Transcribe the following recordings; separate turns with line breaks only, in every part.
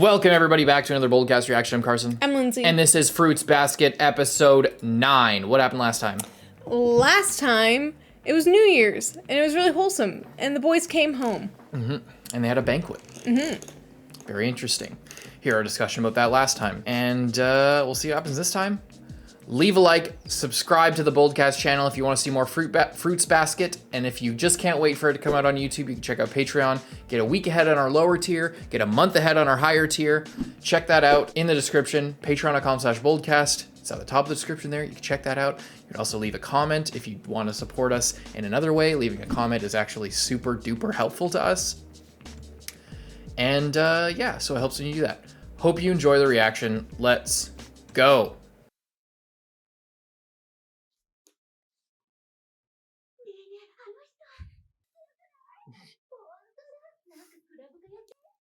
Welcome everybody back to another Boldcast reaction. I'm Carson.
I'm Lindsay.
And this is Fruits Basket episode 9. What happened last time?
Last time, it was New Year's, and it was really wholesome, and the boys came home.
Mm-hmm. And they had a banquet. Mm-hmm. Very interesting. Hear our discussion about that last time. And we'll see what happens this time. Leave a like, subscribe to the Boldcast channel if you want to see more Fruits Basket. And if you just can't wait for it to come out on YouTube, you can check out Patreon. Get a week ahead on our lower tier. Get a month ahead on our higher tier. Check that out in the description. Patreon.com/Boldcast. It's at the top of the description there. You can check that out. You can also leave a comment if you want to support us in another way. Leaving a comment is actually super duper helpful to us. And yeah, so it helps when you do that. Hope you enjoy the reaction. Let's go.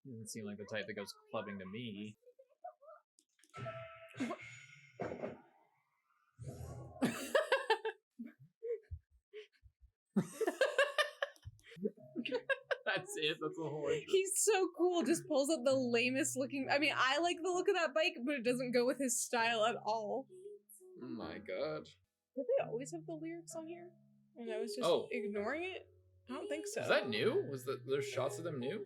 Doesn't seem like the type that goes clubbing to me. That's it. That's the whole intro.
He's so cool. Just pulls up the lamest looking. I mean, I like the look of that bike, but it doesn't go with his style at all.
Oh my god.
Did they always have the lyrics on here? And I was just ignoring it? I don't think so.
Is that new? Was there's shots of them new?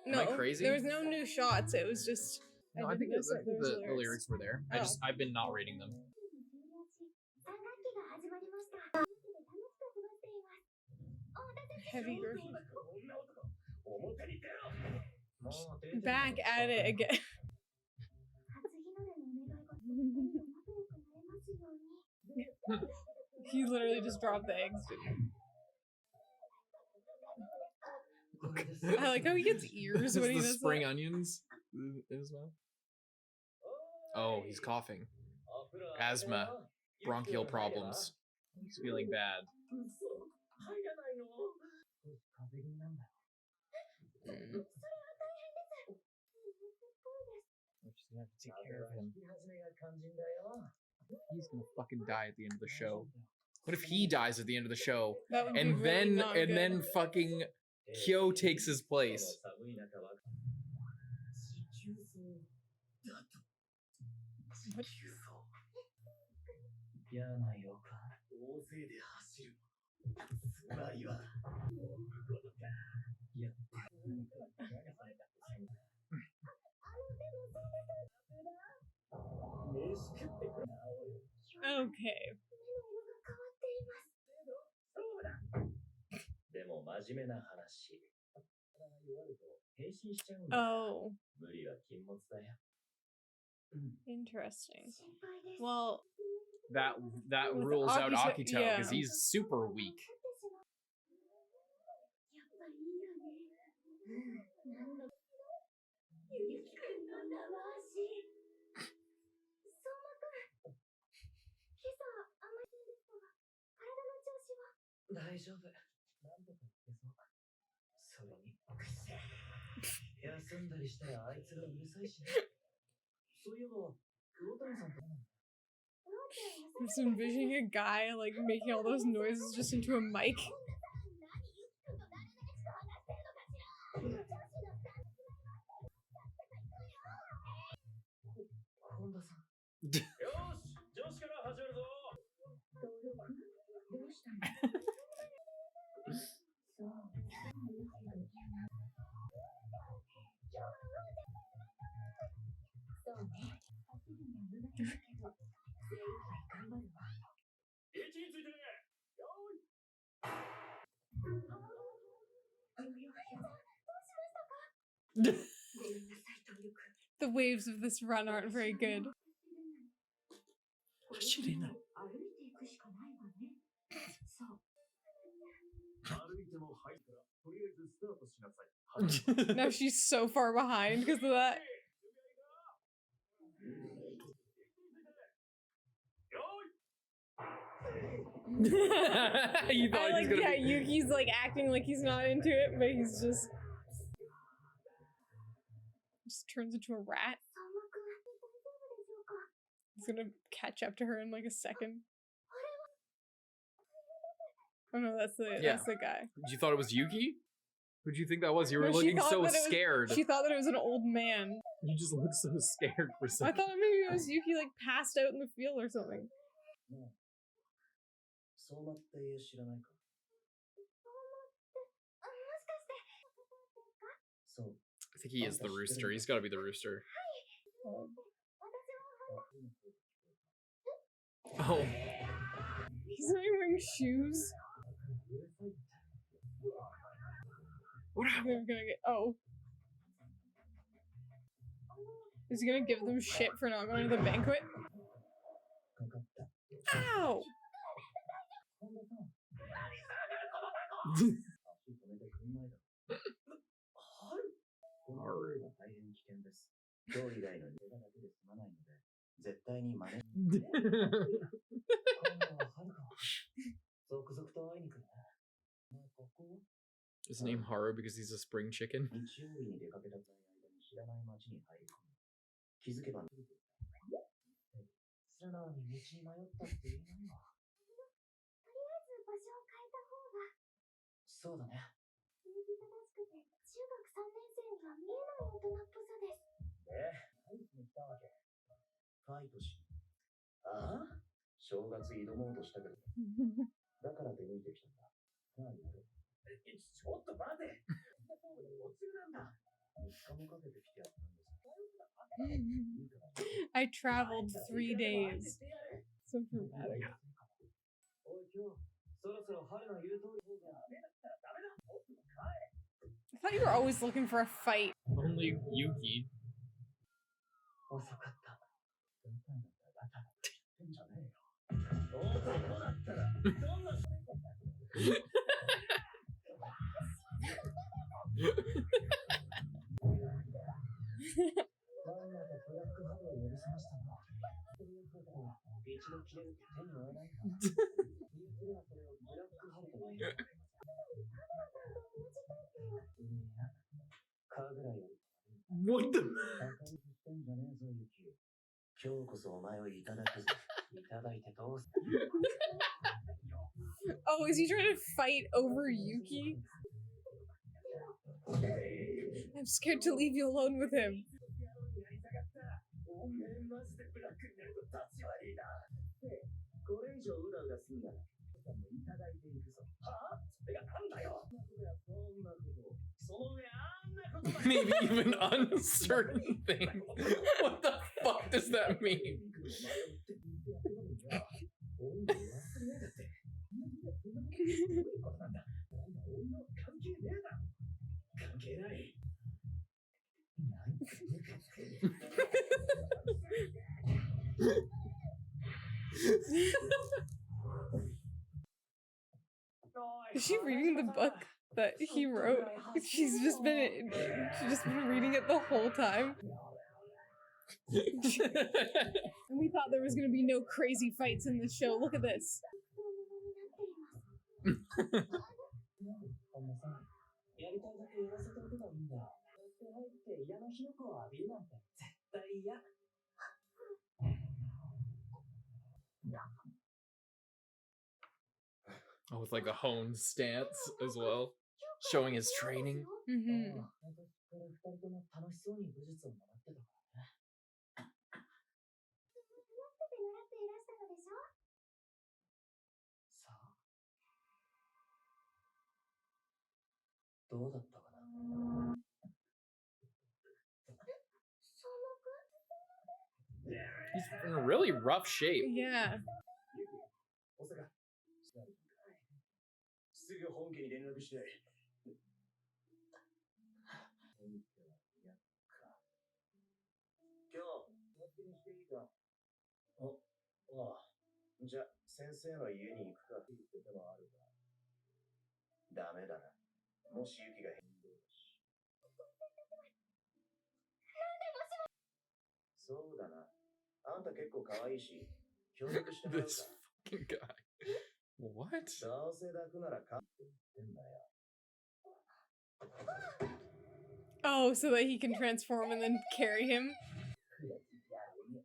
Am I crazy?
There was no new shots. It was just.
No, I think the lyrics were there.
Oh.
I've been not reading them.
Heavy version. Back at it again. He literally just dropped the eggs, didn't he? I like how he gets ears when he does
spring onions in his mouth. Oh, he's coughing. Asthma. Bronchial problems. He's feeling bad. We're just gonna have to take care of him. He's gonna fucking die at the end of the show. What if he dies at the end of the show? And then fucking Kyou takes his place.
Okay. Oh. Interesting. Well,
that rules out Akito because he's super weak.
I'm just envisioning a guy like making all those noises just into a mic. The waves of this run aren't very good.
How should he know?
Now she's so far behind because of that. Yuki's like acting like he's not into it, but he's just turns into a rat. He's gonna catch up to her in like a second. Oh no, that's the guy.
You thought it was Yuki? Who'd you think that was? You were looking so scared.
She thought that it was an old man.
You just look so scared for a
I
second.
thought maybe it was Yuki like passed out in the field or something.
I think he is the rooster. He's got to be the rooster. Oh.
He's not even wearing shoes.
What happened?
Oh. Is he gonna give them shit for not going to the banquet? Ow!
Is his name Haru because he's a spring chicken?
I traveled 3 days. So dramatic. I thought you were always looking for a fight.
Only Yuki. What the?
Oh, is he trying to fight over Yuki? I'm scared to leave you alone with him.
Maybe even uncertain things. What the fuck does that mean?
Is she reading the book that he wrote? She's just been reading it the whole time. And we thought there was gonna be no crazy fights in this show. Look at this.
Oh, with like a honed stance as well, showing his training.
Mm-hmm.
He's in really rough shape.
Yeah.
This fucking guy. What?
Oh, so that he can transform and then carry him?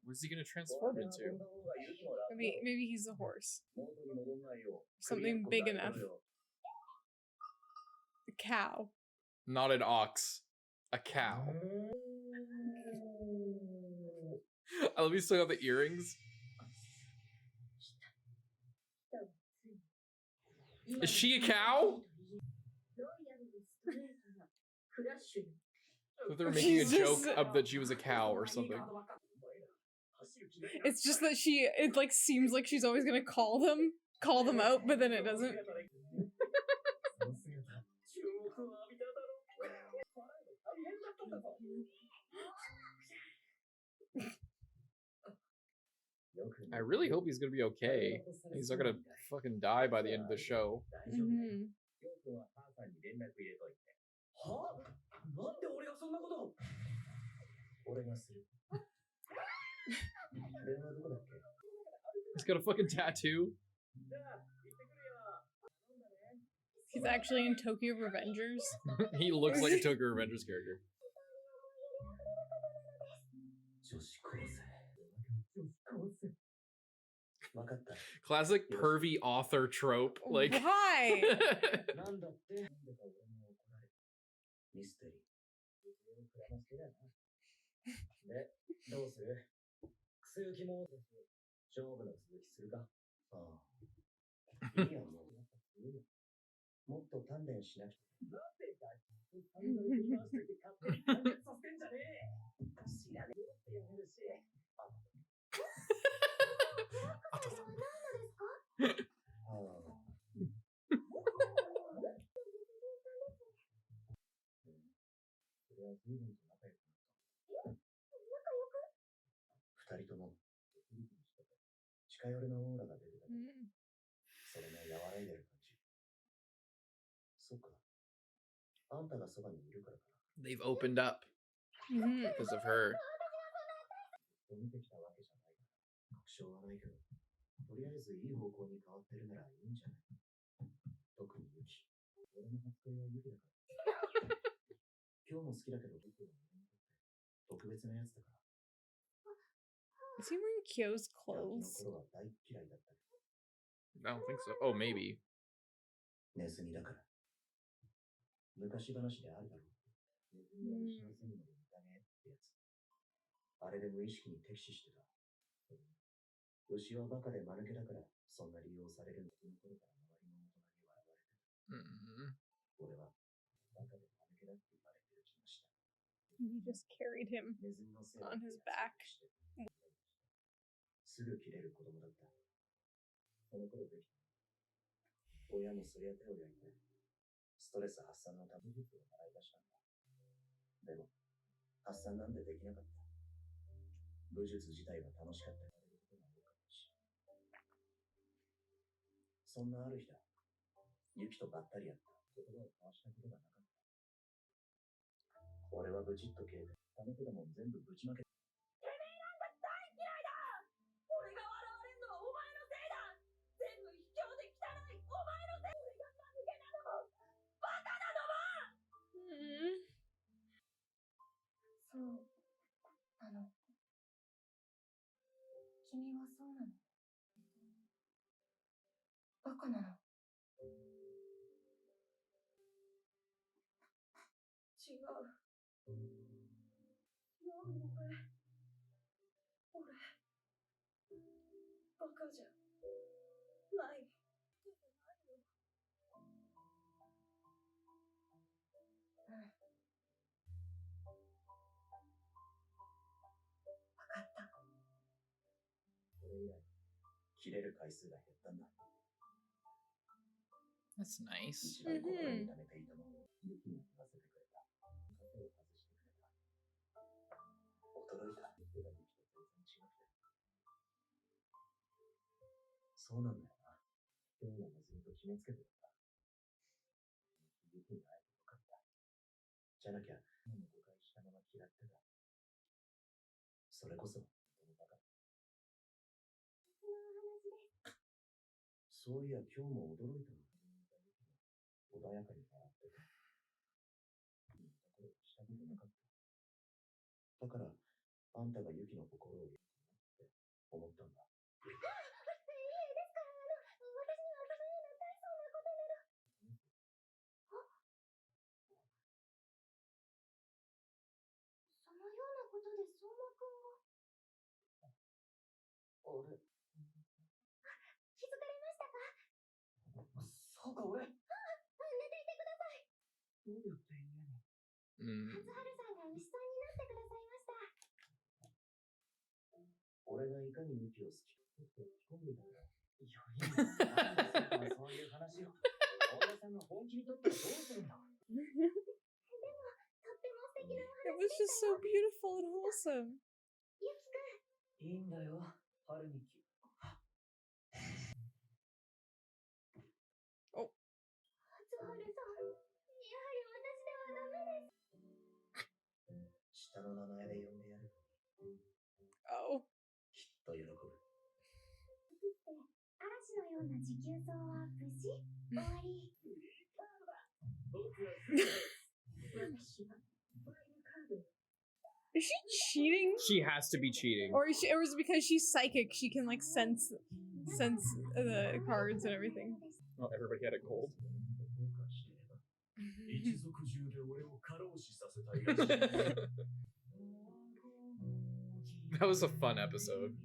What's he gonna transform into?
Maybe he's a horse. Something big enough. A cow.
Not an ox. A cow. Let me still got the earrings. Is she a cow? I thought they were making a joke of that she was a cow or something.
It's just that it like seems like she's always gonna call them out, but then it doesn't.
I really hope he's gonna be okay. He's not gonna fucking die by the end of the show.
Mm-hmm.
He's got a fucking tattoo.
He's actually in Tokyo Revengers.
He looks like a Tokyo Revengers character. Classic pervy author trope. Like,
why?
They've opened up because of her.
Is he wearing Kyou's clothes?
I don't think so. Oh, maybe.
He just carried him on his back.
That's nice. Mm.
俺がいかにユキを好きって聞こえたんだ。いや、いいな。なんでそんなそういう話を。大田さんが本気にとったらどうするんだ。
It was just so beautiful and wholesome.
いいんだよ、春にき。
お。
下の名前で呼んでやる。
Oh.
きっと喜ぶ。
嵐のような持久走は無事終わり。
Is she cheating?
She has to be cheating.
Or is or is it because she's psychic? She can like sense the cards and everything.
Oh, everybody had a cold. That was a fun episode.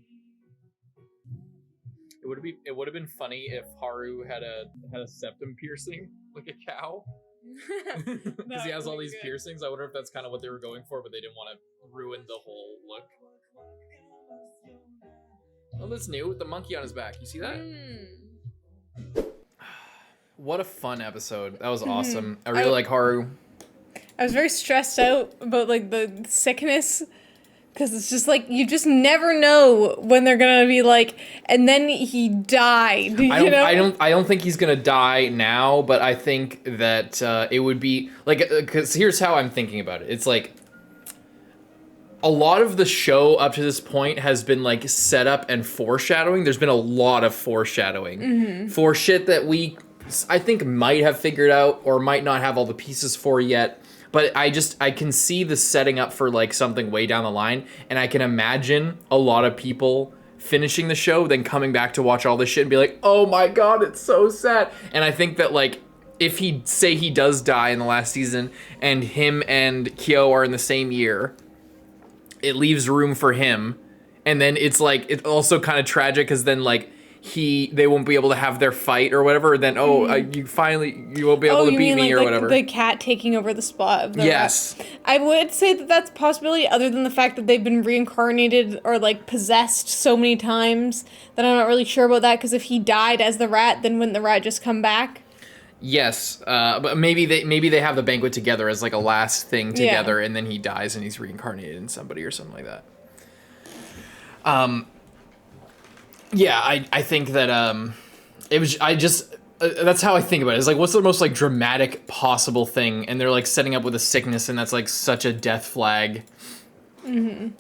It would have been funny if Haru had a septum piercing like a cow. Because he has all these piercings. I wonder if that's kind of what they were going for, but they didn't want to ruin the whole look. Oh, that's new with the monkey on his back. You see that? What a fun episode. That was awesome. I really like Haru.
I was very stressed out about like the sickness. Because it's just like, you just never know when they're gonna be like, and then he died.
I don't think he's gonna die now, but I think that it would be like, because here's how I'm thinking about it. It's like, a lot of the show up to this point has been like set up and foreshadowing. There's been a lot of foreshadowing for shit that I think might have figured out or might not have all the pieces for yet. But I can see the setting up for like something way down the line, and I can imagine a lot of people finishing the show, then coming back to watch all this shit and be like, oh my god, it's so sad. And I think that like, if he does die in the last season, and him and Kyou are in the same year, it leaves room for him. And then it's like, it's also kind of tragic, because then like, they won't be able to have their fight or whatever. Then you won't be able to beat me or whatever.
The cat taking over the spot of the
yes.
rat. I would say that that's a possibility, other than the fact that they've been reincarnated or like possessed so many times that I'm not really sure about that. Because if he died as the rat, then wouldn't the rat just come back? Yes,
but maybe they have the banquet together as like a last thing together, and then he dies and he's reincarnated in somebody or something like that. Yeah, I think that that's how I think about it. It's like, what's the most like dramatic possible thing? And they're like setting up with a sickness, and that's like such a death flag. And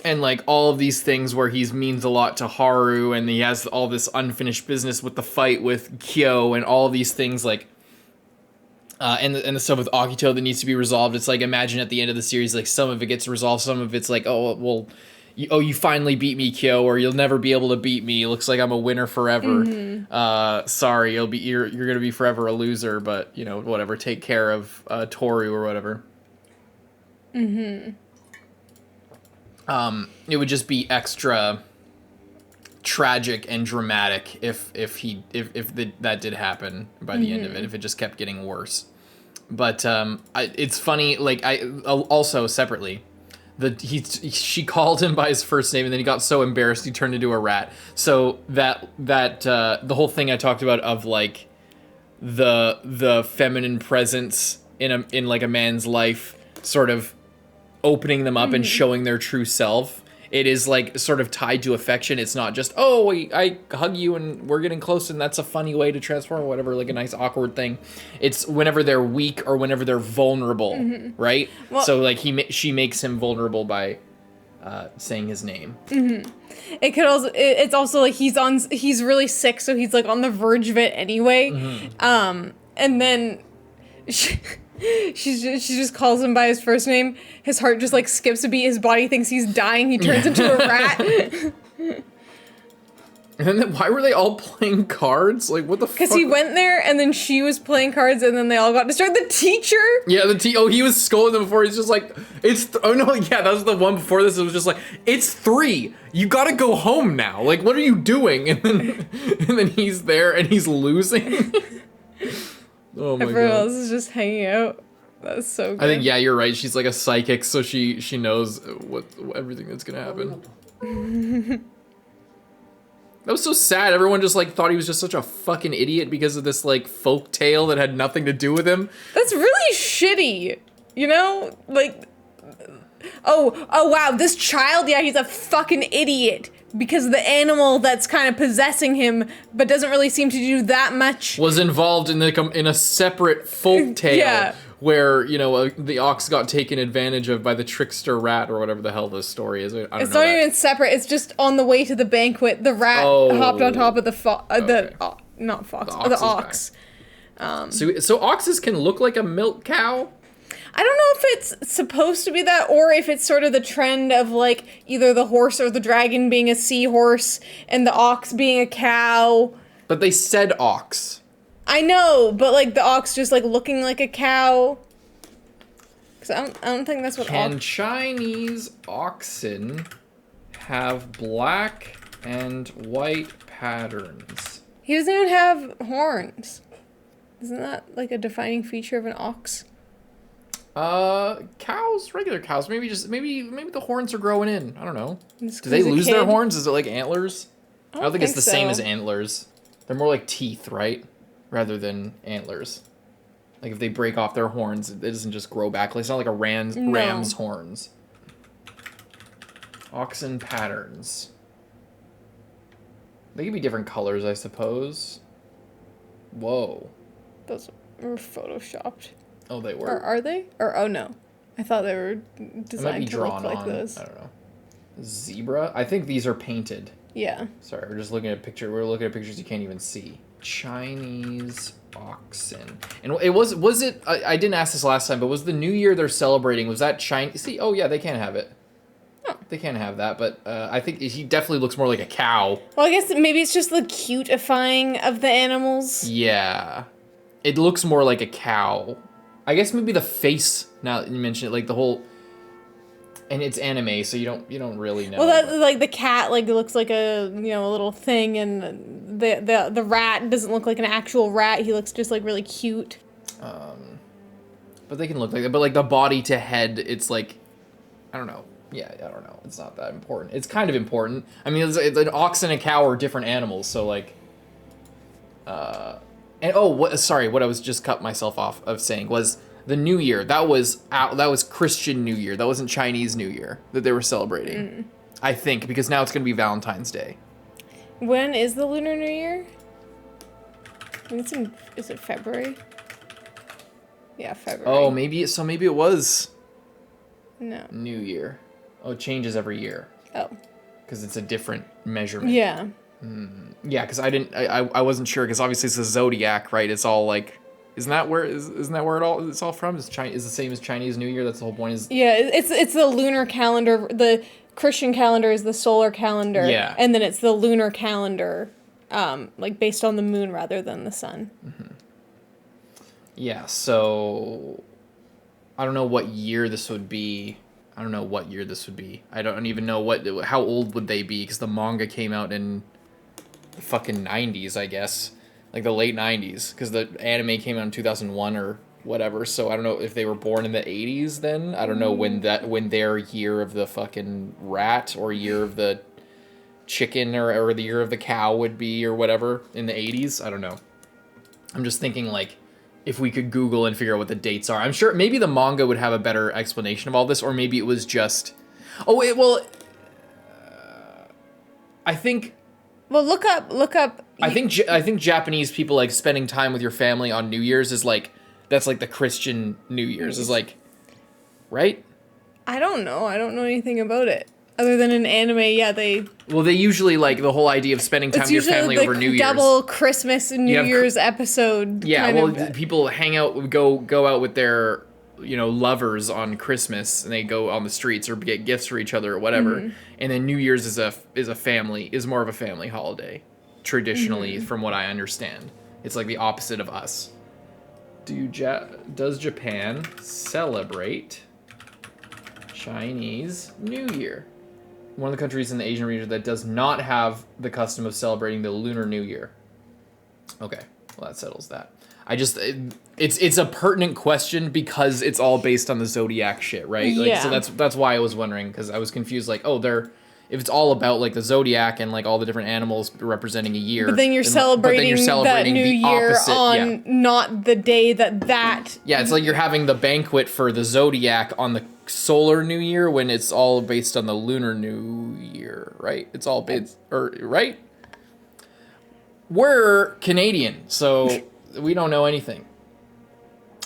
like all of these things where he means a lot to Haru, and he has all this unfinished business with the fight with Kyou, and all of these things like, and the stuff with Akito that needs to be resolved. It's like, imagine at the end of the series, like some of it gets resolved, some of it's like, oh well. You finally beat me, Kyou, or you'll never be able to beat me. It looks like I'm a winner forever. Sorry, you're gonna be forever a loser, but you know, whatever. Take care of Tooru or whatever. It would just be extra tragic and dramatic if that did happen by the end of it. If it just kept getting worse. But it's funny. Like also separately. She called him by his first name, and then he got so embarrassed he turned into a rat. So that the whole thing I talked about of like the feminine presence in like a man's life, sort of opening them up and showing their true self. It is like sort of tied to affection. It's not just, oh, I hug you and we're getting close and that's a funny way to transform or whatever, like a nice awkward thing. It's whenever they're weak or whenever they're vulnerable, right? Well, so like she makes him vulnerable by saying his name.
It could also, it's also like he's really sick, so he's like on the verge of it anyway. And then she just calls him by his first name. His heart just like skips a beat. His body thinks he's dying. He turns into a rat.
And then why were they all playing cards? Like, what the fuck?
Because he went there, and then she was playing cards, and then they all got distracted. The teacher?
Yeah, he was scolding them before. He's just like, oh no, yeah, that was the one before this. It was just like, it's 3. You gotta go home now. Like, what are you doing? And then he's there, and he's losing. Oh my
Everyone
god.
else is just hanging out. That's so good.
I think, yeah, you're right. She's like a psychic, so she knows what everything that's gonna happen. That was so sad. Everyone just like thought he was just such a fucking idiot because of this like folk tale that had nothing to do with him.
That's really shitty. You know? Like, oh wow, this child, yeah, he's a fucking idiot. Because the animal that's kind of possessing him, but doesn't really seem to do that much.
Was involved in a separate folk tale.
Yeah.
Where, you know, the ox got taken advantage of by the trickster rat or whatever the hell this story is. I don't know.
It's not even separate. It's just on the way to the banquet. The rat hopped on top of the ox.
So oxes can look like a milk cow?
I don't know if it's supposed to be that or if it's sort of the trend of like either the horse or the dragon being a seahorse and the ox being a cow.
But they said ox.
I know, but like the ox just like looking like a cow. Cause I don't think that's what
Can Chinese oxen have black and white patterns?
He doesn't even have horns. Isn't that like a defining feature of an ox?
Cows, regular cows. Maybe the horns are growing in. I don't know. Do
Just
they
'cause a
lose their
kid-
horns? Is it like antlers? I don't think it's the same
so.
as antlers. They're more like teeth, right? Rather than antlers. Like if they break off their horns, it doesn't just grow back. Like it's not like a ram's horns. Oxen patterns. They could be different colors, I suppose. Whoa.
Those were photoshopped.
Oh, they were.
Or are they? Or oh no. I thought they were
It might be
designed to look
drawn
like
on.
those.
I don't know. Zebra? I think these are painted.
Yeah.
Sorry, we're just looking at a picture. We're looking at pictures you can't even see. Chinese oxen. And was it, I didn't ask this last time, but was the New Year they're celebrating, was that Chinese? See, oh yeah, they can't have it.
Oh.
They can't have that, but I think he definitely looks more like a cow.
Well, I guess maybe it's just the cutifying of the animals.
Yeah. It looks more like a cow. I guess maybe the face, now that you mention it, like the whole... And it's anime, so you don't really know.
Well, that, like the cat, like looks like a a little thing, and the rat doesn't look like an actual rat. He looks just like really cute.
But they can look like that. But like the body to head, it's like, I don't know. Yeah, I don't know. It's not that important. It's kind of important. I mean, it's an ox and a cow are different animals, so like. And sorry, what I was just cut myself off of saying was the New Year. That was Christian New Year. That wasn't Chinese New Year that they were celebrating. I think because now it's gonna be Valentine's Day.
When is the Lunar New Year? I think is it February? Yeah, February.
Oh, maybe it was
No.
New Year. Oh, it changes every year
Oh.
because it's a different measurement.
Yeah.
Yeah, because I wasn't sure because obviously it's a zodiac, right? It's all like, isn't that where it's all from? Is the same as Chinese New Year? That's the whole point. Is
Yeah, it's the lunar calendar. The Christian calendar is the solar calendar.
Yeah.
And then it's the lunar calendar, like based on the moon rather than the sun.
yeah. So I don't know what year this would be. I don't even know how old would they be because the manga came out in the fucking 90s, I guess. Like the late 90s, because the anime came out in 2001 or whatever. So I don't know if they were born in the 80s then. I don't know when their year of the fucking rat or year of the chicken or the year of the cow would be or whatever in the 80s. I don't know. I'm just thinking like if we could Google and figure out what the dates are. I'm sure maybe the manga would have a better explanation of all this, or maybe it was just... I think...
Well, look up.
I think Japanese people like spending time with your family on New Year's is like, that's like the Christian New Year's is like, right?
I don't know. I don't know anything about it. Other than an anime, yeah, they
usually like the whole idea of spending time with your family over New Year's.
Double Christmas and New Year's episode.
Yeah, people hang out, go out with their, lovers on Christmas, and they go on the streets or get gifts for each other or whatever. And then New Year's is more of a family holiday, traditionally, from what I understand. It's like the opposite of us. Does Japan celebrate Chinese New Year? One of the countries in the Asian region that does not have the custom of celebrating the Lunar New Year. Okay, well that settles that. It's a pertinent question because it's all based on the zodiac shit, right? Like,
Yeah.
so that's why I was wondering, because I was confused. Like, oh, if it's all about like the zodiac and like all the different animals representing a year,
But then you're celebrating that new
the
year
opposite,
on not the day that.
Yeah, it's like you're having the banquet for the zodiac on the solar new year when it's all based on the lunar new year, right? It's all based, right? We're Canadian, so we don't know anything.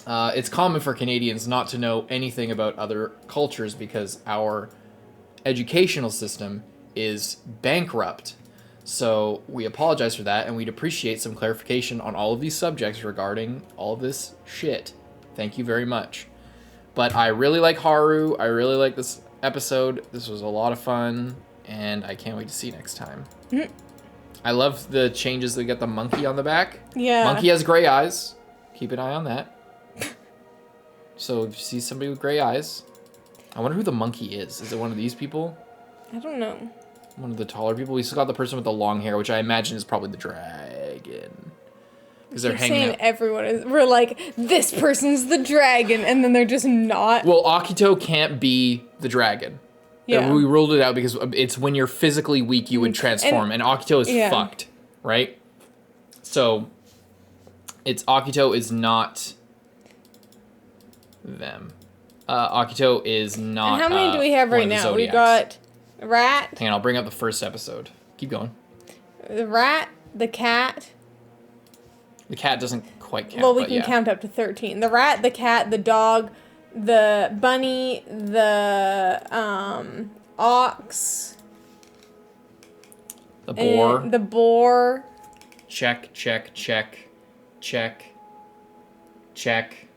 It's common for Canadians not to know anything about other cultures because our educational system is bankrupt. So we apologize for that, and we'd appreciate some clarification on all of these subjects regarding all of this shit. Thank you very much. But I really like Haru. I really like this episode. This was a lot of fun, and I can't wait to see you next time.
Mm-hmm.
I love the changes that get the monkey on the back.
Yeah.
Monkey has gray eyes. Keep an eye on that. So if you see somebody with gray eyes, I wonder who the monkey is. Is it one of these people?
I don't know.
One of the taller people? We still got the person with the long hair, which I imagine is probably the dragon. Because they're hanging
Saying
out.
everyone is. We're like, this person's the dragon, and then they're just not.
Well, Akito can't be the dragon.
Yeah.
We ruled it out because it's when you're physically weak you would transform, and Akito is fucked, right? So, Akito is not them. Akito is not.
And how many do we have right now? We got rat.
Hang on, I'll bring up the first episode. Keep going.
The rat, the cat.
The cat doesn't quite count.
Well, we can count up to 13. The rat, the cat, the dog, the bunny, the ox.
The boar.
The boar.
Check, check, check, check, check.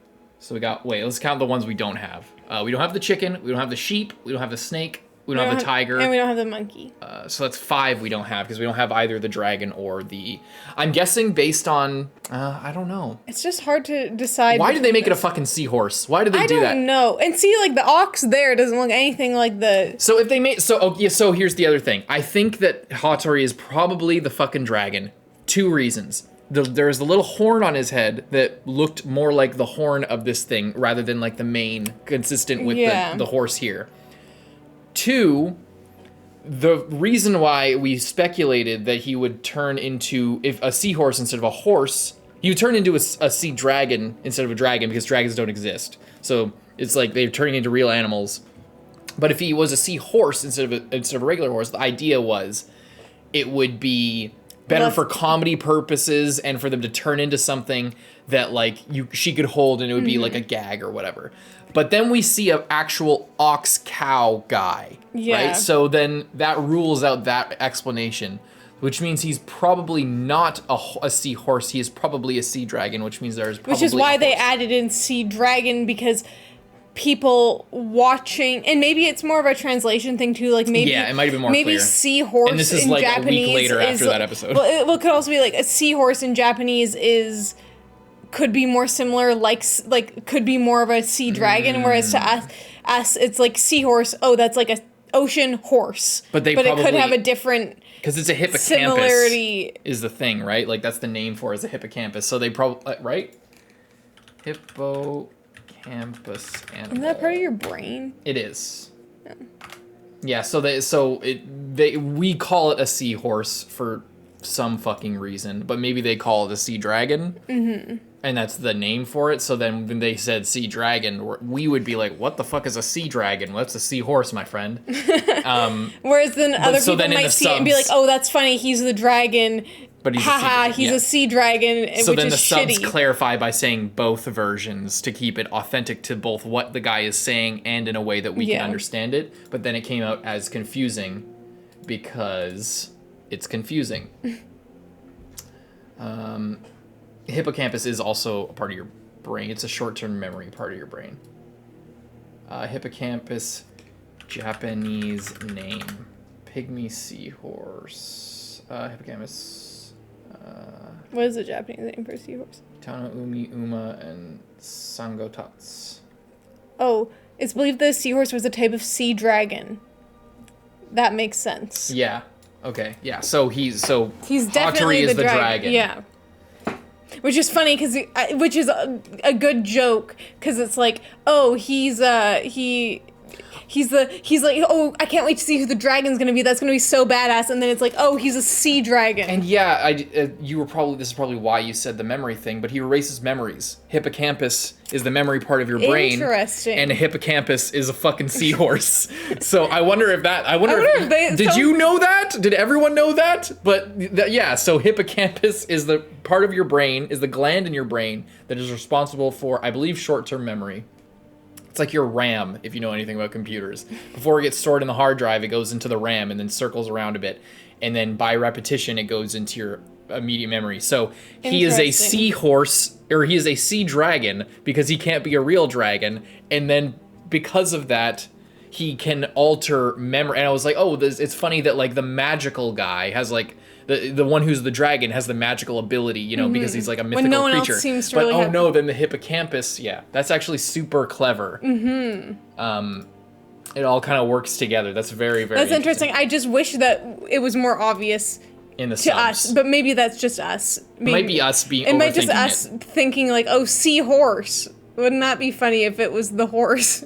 So we got, let's count the ones we don't have. We don't have the chicken, we don't have the sheep, we don't have the snake, we don't have the tiger.
And we don't have the monkey.
So that's 5 we don't have, because we don't have either the dragon or the... I'm guessing based on... I don't know.
It's just hard to decide.
Why did they make it a fucking seahorse? Why did they do that?
I don't know. And see, like, the ox there doesn't look anything like the...
So if they made... So here's the other thing. I think that Hatori is probably the fucking dragon. 2 reasons. There's a little horn on his head that looked more like the horn of this thing rather than like the mane consistent with the horse here. 2, the reason why we speculated that he would turn into a seahorse instead of a horse, he would turn into a sea dragon instead of a dragon because dragons don't exist. So it's like they're turning into real animals. But if he was a seahorse instead of a regular horse, the idea was it would be better for comedy purposes and for them to turn into something that like she could hold and it would be like a gag or whatever. But then we see an actual ox cow guy, right? So then that rules out that explanation, which means he's probably not a seahorse. He is probably a sea dragon, which means there's probably
Which is why they added in sea dragon, because people watching, and maybe it's more of a translation thing too, like maybe
it might have been more
maybe
clear.
Seahorse
and this is
in
like
Japanese
a week later
is,
after that episode.
Well, it could also be like a seahorse in Japanese could be more similar, like could be more of a sea dragon, whereas to us it's like seahorse. Oh, that's like a ocean horse, but it could have a different,
because it's a hippocampus
similarity
is the thing, right? Like that's the name for it, is a hippocampus. So they probably right? Hippocampus animal.
Isn't that part of your brain?
It is. Yeah, so we call it a seahorse for some fucking reason, but maybe they call it a sea dragon. Mm-hmm. And that's the name for it. So then when they said sea dragon, we would be like, what the fuck is a sea dragon? Well, that's a seahorse, my friend.
Whereas then other people might see it and be like, oh, that's funny, he's the dragon.
But he's
a sea dragon,
so
which
then
is
the subs
shitty.
clarify by saying both versions to keep it authentic to both what the guy is saying and in a way that we can understand it. But then it came out as confusing because it's confusing. Hippocampus is also a part of your brain. It's a short-term memory part of your brain. Hippocampus, Japanese name. Pygmy seahorse. Hippocampus.
What is the Japanese name for a seahorse?
Tano Umi, Uma, and Sangotats.
Oh, it's believed the seahorse was a type of sea dragon. That makes sense.
Yeah. Okay. Yeah. So he's
definitely
Hatori is the dragon.
Yeah. which is funny because which is a good joke because it's like, oh, he's like, oh, I can't wait to see who the dragon's gonna be. That's gonna be so badass. And then it's like, oh, he's a sea dragon.
And yeah, this is probably why you said the memory thing, but he erases memories. Hippocampus is the memory part of your brain.
Interesting.
And a hippocampus is a fucking seahorse. So I wonder if
if
did you know that? Did everyone know that? But yeah, so hippocampus is the part of your brain, is the gland in your brain that is responsible for, I believe, short-term memory. It's like your RAM, if you know anything about computers. Before it gets stored in the hard drive, it goes into the RAM and then circles around a bit. And then by repetition, it goes into your immediate memory. So he is a seahorse, or he is a sea dragon because he can't be a real dragon. And then because of that, he can alter memory. And I was like, oh, it's funny that like the magical guy has like, the one who's the dragon has the magical ability, you know, because he's like a mythical
no one
creature.
else seems to
but
really
no, then the hippocampus, yeah, that's actually super clever. It all kind of works together. That's very, very.
That's interesting. I just wish that it was more obvious
in the
to
subs.
us, but maybe that's just us. Maybe.
It might be us being.
It might just us thinking like, oh, seahorse. Wouldn't that be funny if it was the horse?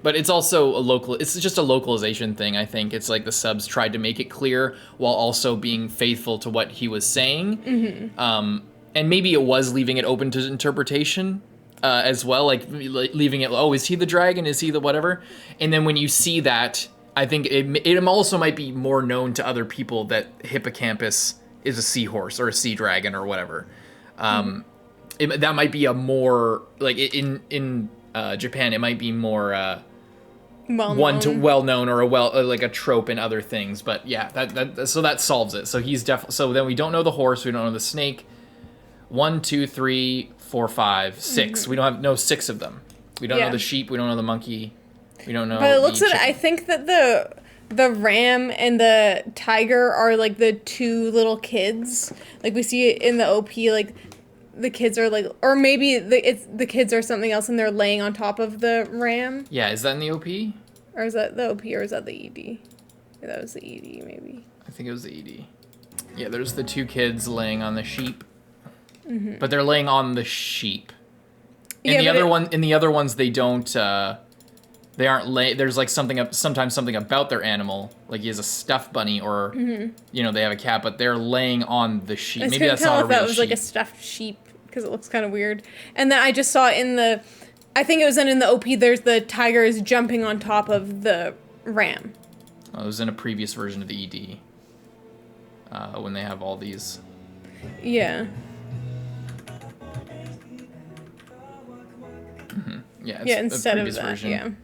But it's also it's just a localization thing, I think. It's like the subs tried to make it clear while also being faithful to what he was saying. And maybe it was leaving it open to interpretation as well, like leaving it, oh, is he the dragon? Is he the whatever? And then when you see that, I think it also might be more known to other people that hippocampus is a seahorse or a sea dragon or whatever. That might be a more, like in Japan, it might be more well known or like a trope in other things. But yeah, so that solves it. So he's definitely, so then we don't know the horse, we don't know the snake. 1, 2, 3, 4, 5, 6. We don't know 6 of them. We don't know the sheep. We don't know the monkey. We don't know.
But it looks like I think that the ram and the tiger are like the 2 little kids. Like we see it in the OP, like the kids are like, or maybe the kids are something else and they're laying on top of the ram.
Yeah, is that in the OP?
Or is that the OP or is that the ED? Yeah, that was the ED maybe.
I think it was the ED. Yeah, there's the 2 kids laying on the sheep. But they're laying on the sheep. In the other ones they don't they aren't there's like sometimes something about their animal, like he has a stuffed bunny or you know, they have a cat, but they're laying on the sheep. Maybe that's not a real sheep. I couldn't tell if that was like a stuffed sheep because it looks kind of weird. And then I just saw I think it was in the OP, there's the tiger is jumping on top of the ram. Oh, it was in a previous version of the ED. When they have all these.
Yeah.
Yeah, it's
instead
a previous
of that,
version.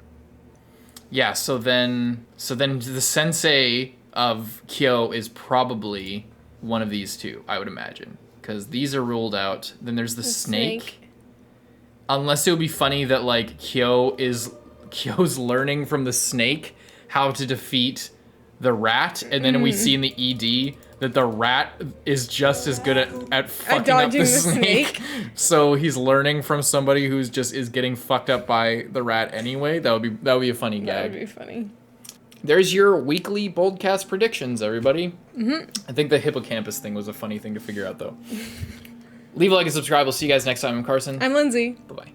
Yeah, so then the sensei of Kyou is probably one of these 2, I would imagine. Because these are ruled out. Then there's the snake. Unless it would be funny that like Kyou's learning from the snake how to defeat the rat, and then we see in the ED that the rat is just as good at fucking up the snake. So he's learning from somebody who's just is getting fucked up by the rat anyway. That would be a funny gag.
That would be funny.
There's your weekly Boldcast predictions, everybody. I think the hippocampus thing was a funny thing to figure out, though. Leave a like and subscribe. We'll see you guys next time. I'm Carson.
I'm Lindsay.
Bye-bye.